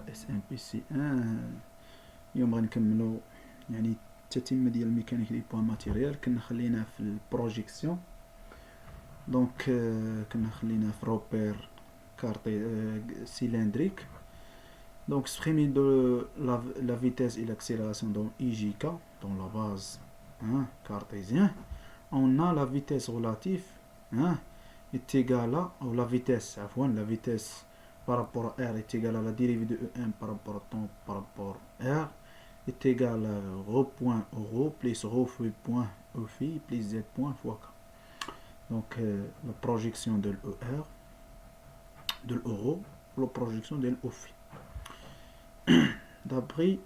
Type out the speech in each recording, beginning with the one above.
اس ام بي سي 1. اليوم غنكملو يعني التتمه ديال الميكانيك دي بوان ماتيريال. كنا خلينا في البروجيكسيون. دونك كنا خلينا في روبير كارتي cylindrique. Donc exprimer de la vitesse et l'accélération dans IJK, dans la base cartésien, on a la vitesse relative est égale à, ou la vitesse par rapport à R est égale à la dérivée de E1 par rapport à temps par rapport à R est égale à ρ point ρ plus ρ fois point E phi plus Z point fois K. Donc la projection de l'ER, de l'euro, la projection de l'OPhi. D'après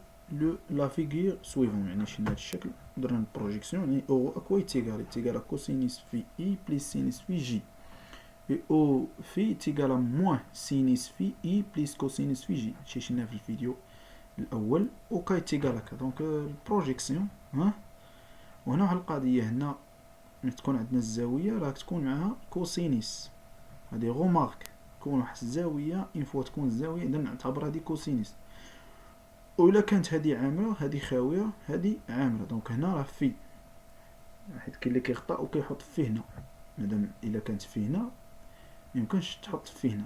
la figure suivante, يعني شلنا هاد الشكل درنا البروجيكسيون. يعني او اكوا يتيغال كوسينيس في اي بليس سينيس في جي، et او في يتيغال موان سينيس في اي بليس كوسينيس في جي. هادشي شلناه في الفيديو الاول. او كا يتيغال هكا. دونك البروجيكسيون وهنا واحد القضيه، هنا ملي تكون عندنا الزاويه راه تكون معها كوسينيس. هادي غومارك، تكون واحد الزاويه اون فوا تكون الزاويه اذا نعتبر هادي كوسينيس. وإلا كانت هادي عامرة هادي خاوية هادي عامرة. دونك هنا راه في، حيت كاين اللي كيخطأ وكيحط في هنا. مادام إلا كانت في هنا ميمكنش تحط في هنا،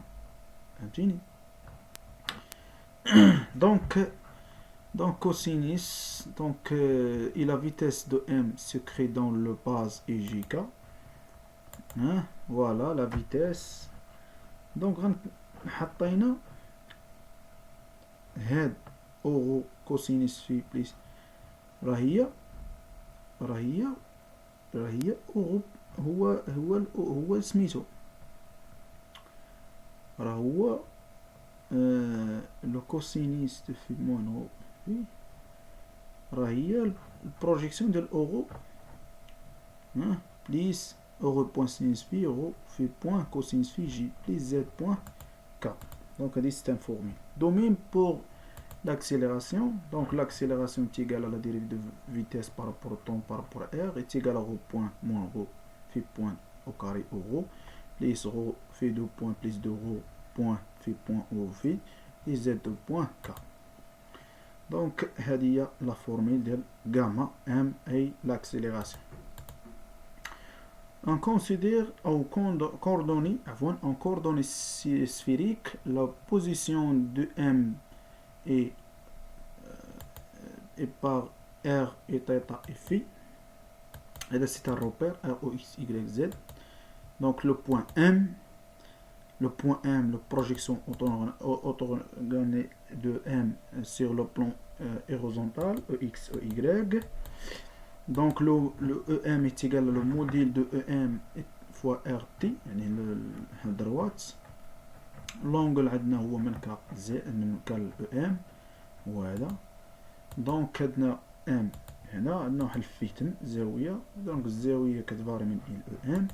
فهمتيني؟ donc cosinus, donc et la vitesse de M se crée dans le base EJK. Voilà la vitesse. donc حطينا هاد أو كوسينيس في بليس راه هي أو هو سميتو راه هو لو كوسينيس دو في موان أو في راه هي البروجيكسيون ديال أورو بليس أورو بوان سينيس في أورو في بوان كوسينيس في جي بليس زد بوان كا. دونك هادي سيت ان فورمول. دو ميم بور l'accélération. Donc l'accélération est égale à la dérivée de vitesse par rapport au temps par rapport à R est égale à ρ point moins ρ fait point au carré au ρ plus ρ fait 2 points plus 2 ρ point fait point au fait et Z point K. Donc هذه هي la formule de gamma M et l'accélération. On considère en coordonnées sphériques la position de M et par R et θ et phi. Et là c'est un repère R, O, X, Y, Z. Donc le point M, la projection orthogonale de M sur le plan horizontal, EX, EY. Donc le EM est égal à le module de EM fois RT, يعني droite. l'angle عندنا هو من K من EM وهذا. دونك عندنا ام هنا عندنا واحد الفيتم زاويه. دونك الزاويه كتفاري من ال ام.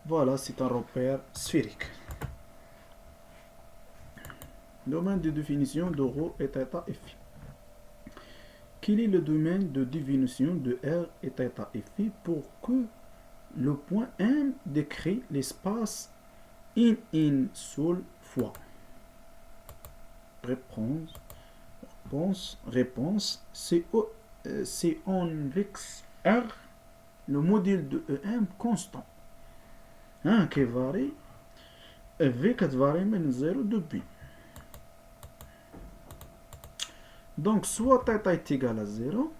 فوالا سي ان روبير سفيريك. domaine de définition de ρ et θ et phi. Quel est le domaine de définition de R et θ et phi pour que le point M décrit l'espace in une seule fois? Réponse, c'est en fixe R le module de EM constant qui varie V qui varie من 0 de pi. donc soit θ est égal à 0,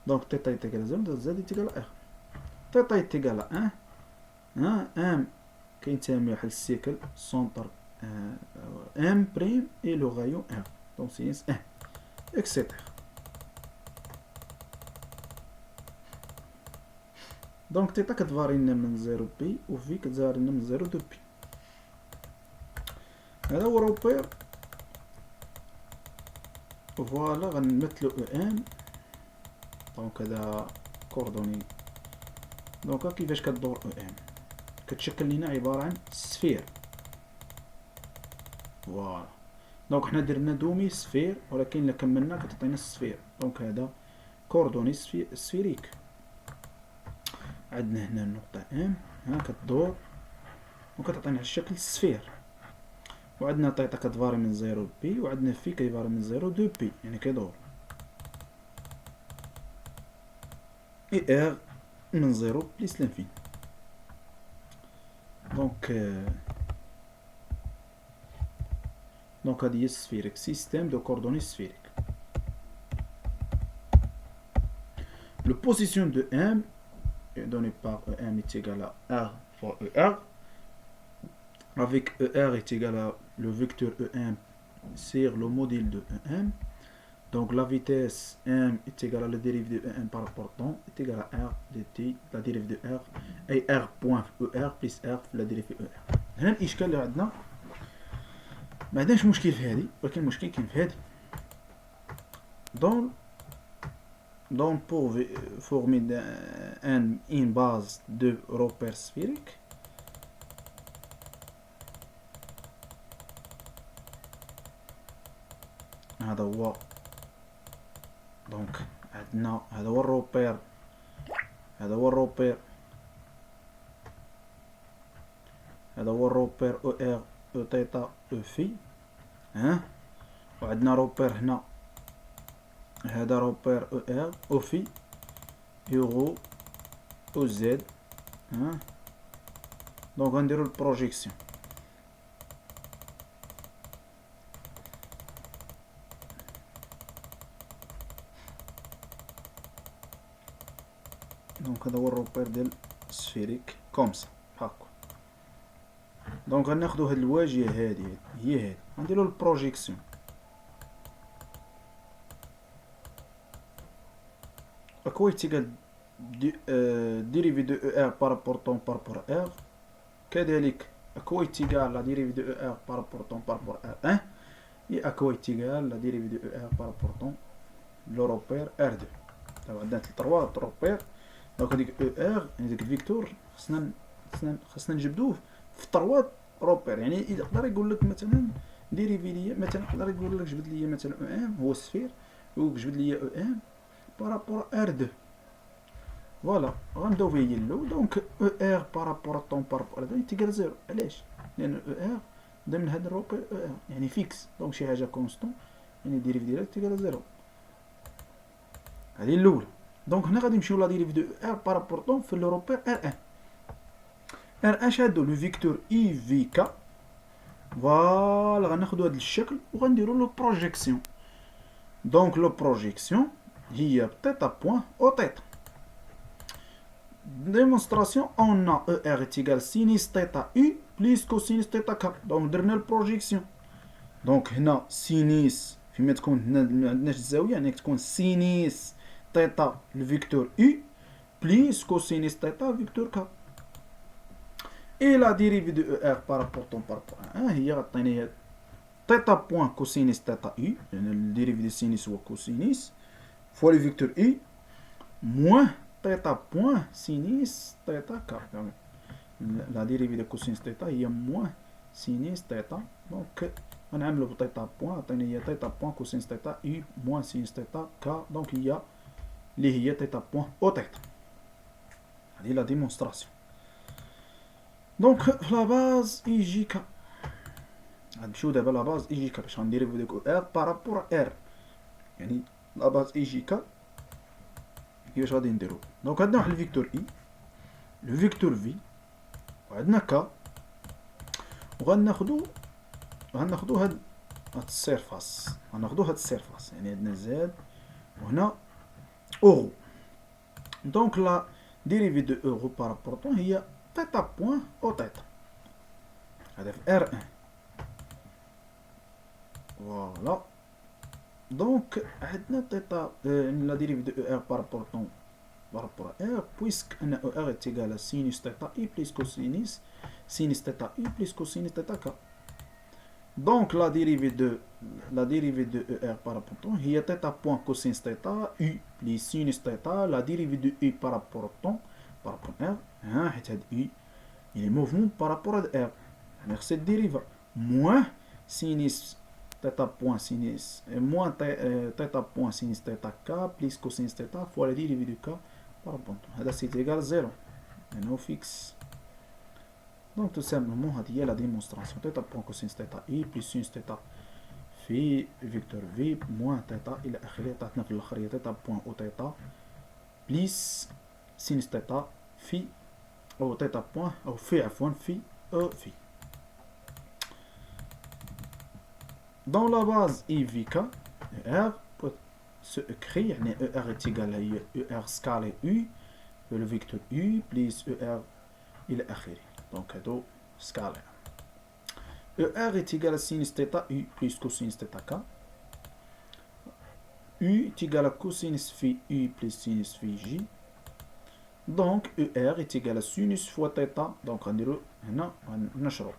donc θ est égal à 0, donc Z est égal à R. θ est égal à 1 M كينتمي واحد السيكل سونتر M prime et le rayon R. donc sinus 1 etc. donc θ كتفاري لنا من 0 بي و في كتفاري لنا من 0 دو بي. هذا هو روبير. فوالا غنمثلو ام. دونك هذا كوردوني. دونك كيفاش كدور ام كتشكل لنا عبارة عن سفير. فوالا دونك حنا درنا دومي سفير، ولكن الا كملنا كتعطينا السفير. دونك هذا كوردوني سفيريك. عندنا هنا النقطة ام كتدور وكتعطينا على الشكل السفير. وعندنا تيتا كتفاري من 0 ل بي، وعندنا في كيفاري من 0 دو بي، يعني كيدور. اي ار من 0 بليس لانفيني. دونك هادي هي sphérique, système de coordonnées sphériques. Le position de M est donné par EM est égal à R fois ER, avec ER est égal à le vecteur EM sur le module de EM. Donc la vitesse M est égale à la dérivée de EM par rapport au temps est égale à R dt, la dérivée de R, et R point ER plus R la dérivée ER. هنا الإشكال اللي عندنا ما عندناش مشكل في هذه، ولكن المشكل كاين في هذه. Donc pour former une base de repères sphériques, هذا هو دونك عندنا هذا هو الروبير، هذا هو الروبير، هذا هو الروبير او ار او تيتا او في، وعندنا روبير هنا هذا روبير او ار او في يورو او زد. دونك غنديرو البروجيكسيون. دونك هذا هو الروبير ديال سفيريك كومسا هاكا. دونك غناخدو هاد الواجهة هادي هي هادي، غنديرو البروجيكسيون. اكو يتيقال ديريفي دو او ار بارابور طون بارابور ار، كذلك اكو يتيقال لا ديريفي دو او ار بارابور طون بارابور ار ان، اي اكو يتيقال لا ديريفي دو او ار بارابور طون لو روبير ار دو. دابا عندنا تلات روبير. دونك هاديك او ار يعني ديك الفيكتور خاصنا نجبدوه في تروات روبير. يعني يقدر يقول لك مثلا ديريفي ليا، مثلا يقدر يقول لك جبد ليا مثلا او ام هو السفير، وجبد ليا او ام بارابور ار دو. فوالا غنبداو فيه هي الاول. دونك او ار بارابور طون بارابور ار دو يتيقال زيرو. علاش؟ لان او ار ضمن هاد الروبير او ار يعني فيكس، دونك شي حاجه كونستون يعني الديريف ديالها يتيقال زيرو. هادي الاولى. دونك هنا غادي نمشيو لا ديريف دو ار بارابور طون في لو روبير ار ان. ار ان شادو لو فيكتور اي في كا. فوالا غناخدو هاد الشكل وغنديرو لو بروجيكسيون. دونك لو بروجيكسيون هي تيتا بوين او تيتا. démonstration on a ER est égal sinus θ U plus cosinus θ K. donc درنا البروجيكسيون. دونك هنا سينيس فيما تكون هنا ما عندناش الزاويه يعني تكون سينيس θ الفيكتور U plus cosinus θ فيكتور K. et la dérivée de ER par rapport à 1 هي غطينا θ بوين cosinus θ U لان الديريفي ديال سينيس هو cosinus fois le vecteur U moins θ point sinus θ K. la dérivée de cosinus θ هي moins sinus θ. donc غنعملو ب θ point عطينا هي θ point cosinus θ U moins sinus θ K. donc هي اللي هي θ point او θ. هذه لا ديمونستراسيون. دونك في لا باز اي جي كا غنمشيو دابا لا باز اي جي كا باش غنديريفو ديك ار بارابور ار. يعني لا باز اي جي كا كيفاش غادي نديرو؟ دونك عندنا واحد الفيكتور اي، لو فيكتور في، وعندنا كا، وغناخدو هاد السيرفاس، غناخدو هاد السيرفاس يعني عندنا زاد وهنا اورو. دونك لا ديريفي دو اورو بارابور طون هي θ بوين او θ. هذا في ار ان. فوالا دونك عندنا θ لا ديريفي دو ار بارابور طون par rapport à R, puisque R est égal à sinus θ I plus cosinus sinus θ I plus cosinus θ K. Donc la dérivée de ER par rapport à هي θ point cosinus θ U plus sinus θ. la dérivée de U par rapport au temps par rapport à R حيت هاد U il est mouvement par rapport à R يعني خص الديريفا moins sinus θ point sinus moins θ point sinus θ K plus cosinus θ fois la dérivée de K. هذا سيت ايكال زيرو لانه فيكس. دونك تو سامبلومون هذه هي لا ديمونستراسيون تيتا بوان كوسينس تيتا اي بلس سينس تيتا في فيكتور في موان تيتا الى اخره. تعطينا في الاخر هي تيتا بوان او تيتا بلس سينس تيتا في او تيتا بوان او في عفوا في او في. Dans la base IVK, ER peut se écrire, يعني ER est égal à ER scalé U, le vecteur U plus ER إلى آخره. Donc هادو scalaire. ER est égal à sinus θ U plus cosinus θ K. U est égal à cosinus phi U plus sinus phi J. Donc ER est égal à sinus fois θ. Donc غنديرو هنا نشرو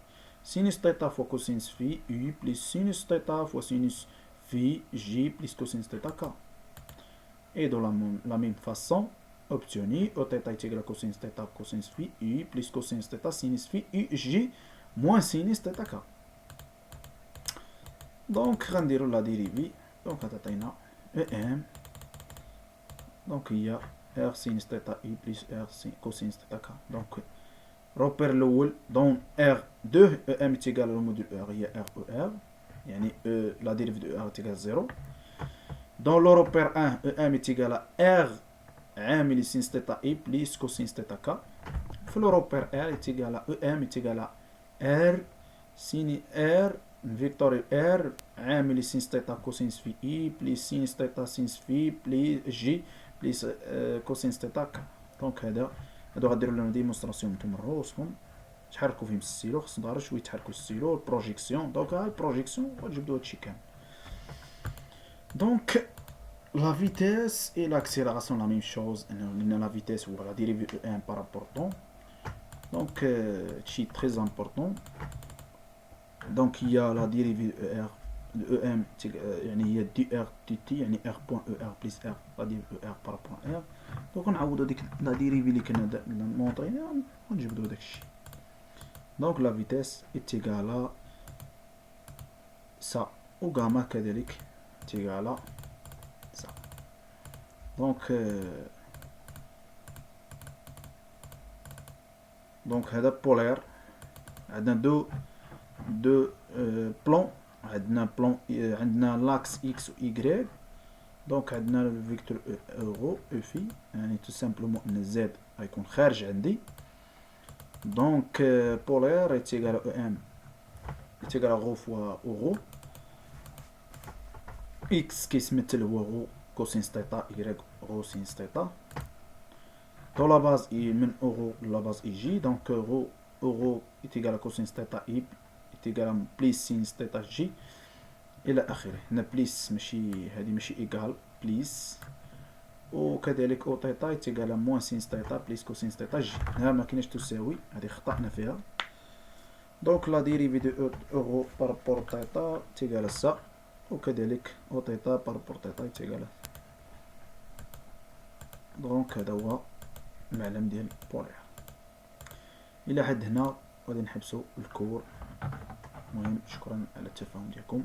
sinus θ fois cosinus phi U plus sinus θ fois sinus phi J plus cosinus θ K. Et de la même façon, obtenu Oθ est égal à cosinus θ cosinus phi U plus cosinus θ sinus phi U J moins sinus θ K. Donc غنديرو la dérivée. Donc عطينا EM. Donc il y a R sinus θ U plus R cosinus θ K. Donc repère الأول dans R2 EM est égal au module R il y a RER يعني la dérivée de R est égale à 0. Dans le repère 1 EM est égal à R عامل sinus θ I plus cosinus θ K. في le repère R est égal à EM est égal à R sin R vecteur R عامل sinus θ cosinus phi I plus sinus θ sinus phi plus J plus cosinus θ K. دونك هادو غديرو لنا ديمونستراسيون نتوما راسكم تحركوا فيهم السيلو. خص نهار شويه تحركوا السيلو البروجيكسيون. دونك ها البروجيكسيون غتجبدو هادشي كامل. دونك لا فيتيس اي لاكسيليراسيون لا ميم شوز. قلنا لا فيتيس هو لا ديريفي دو ان بارابور طون. دونك هادشي تري امبورطون. دونك هي لا ديريفي دو ار دو ام يعني هي دي ار دي تي يعني ار بوان او ار بلس ار لا ديريفي او ار بارابور ار. دونك نعوضو ديك لا ديريفي اللي كنا مونطرينا ونجبدو داكشي. دونك لا فيتيس اتيغالا سا و غاما كذلك اتيغالا سا. دونك هذا بولير. عندنا دو بلون. عندنا بلون عندنا لاكس اكس و اي. دونك عندنا الفيكتور اورو او في يعني تو سامبلومون ان زد غيكون خارج عندي. دونك بولير ايتيغال او ام ايتيغال غو فوا اورو. اكس كيتمثل هو غو كوسينس تيتا ايغريك غو سينس تيتا. دو لا باز اي من اورو لا باز اي جي. دونك غو اورو ايتيغال كوسينس تيتا اي ايتيغال بليس سينس تيتا جي الى اخره. هنا بليس ماشي هذه ماشي ايغال بليس. وكذلك او تيتا ايتيغال موان سينس تيتا بليس كوسينس تيتا جي. ها ما كاينش تساوي هذه خطأنا فيها. دونك لا ديريفي دو اورو بارابور تيتا ايتيغال سا. وكذلك او تيتا بارابور تيتا ايتيغال. دونك هذا هو المعلم ديال بولير. الى حد هنا غادي نحبسو الكور. المهم شكرا على التفاهم ديالكم.